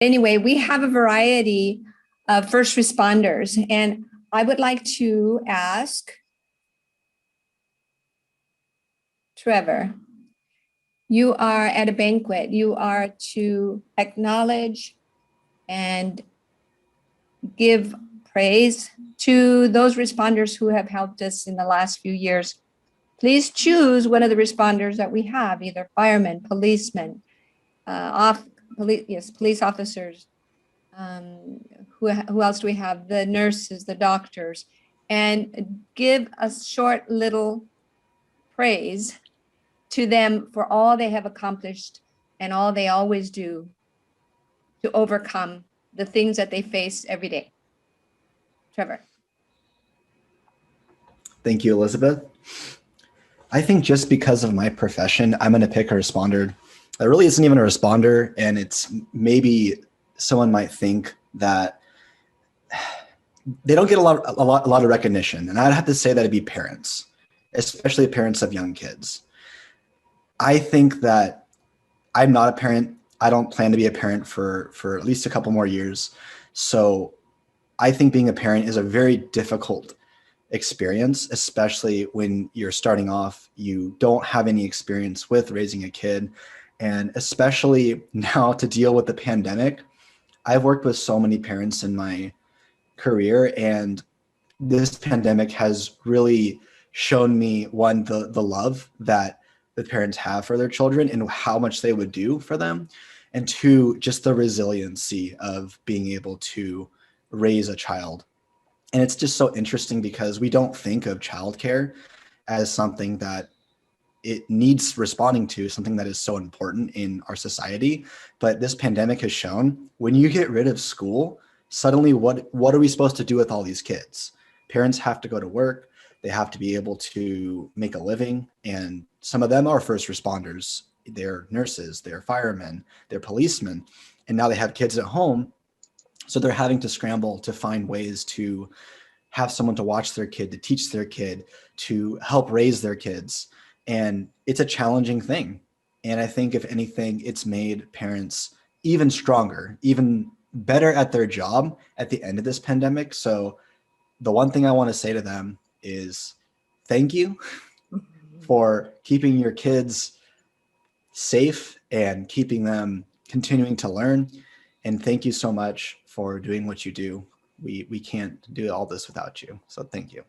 Anyway, we have a variety of first responders, and I would like to ask Trevor, you are at a banquet. You are to acknowledge and give praise to those responders who have helped us in the last few years. Please choose one of the responders that we have, either firemen, policemen, police officers. Who else do we have? The nurses, the doctors, and give a short little praise to them for all they have accomplished and all they always do to overcome the things that they face every day. Trevor. Thank you, Elizabeth. I think just because of my profession, I'm going to pick a responder that really isn't even a responder, and it's maybe someone might think that they don't get a lot of recognition, and I'd have to say that it'd be parents, especially parents of young kids. I think that I'm not a parent. I don't plan to be a parent for at least a couple more years. So I think being a parent is a very difficult experience, especially when you're starting off. You don't have any experience with raising a kid. And especially now to deal with the pandemic, I've worked with so many parents in my career, and this pandemic has really shown me, one, the love that the parents have for their children and how much they would do for them, and two, just the resiliency of being able to raise a child. And it's just so interesting because we don't think of childcare as something that it needs responding to, something that is so important in our society. But this pandemic has shown, when you get rid of school, suddenly what are we supposed to do with all these kids? Parents have to go to work. They have to be able to make a living. And some of them are first responders. They're nurses, they're firemen, they're policemen. And now they have kids at home. So they're having to scramble to find ways to have someone to watch their kid, to teach their kid, to help raise their kids. And it's a challenging thing. And I think if anything, it's made parents even stronger, even better at their job at the end of this pandemic. So the one thing I want to say to them is thank you for keeping your kids safe and keeping them continuing to learn. And thank you so much for doing what you do. We can't do all this without you. So thank you.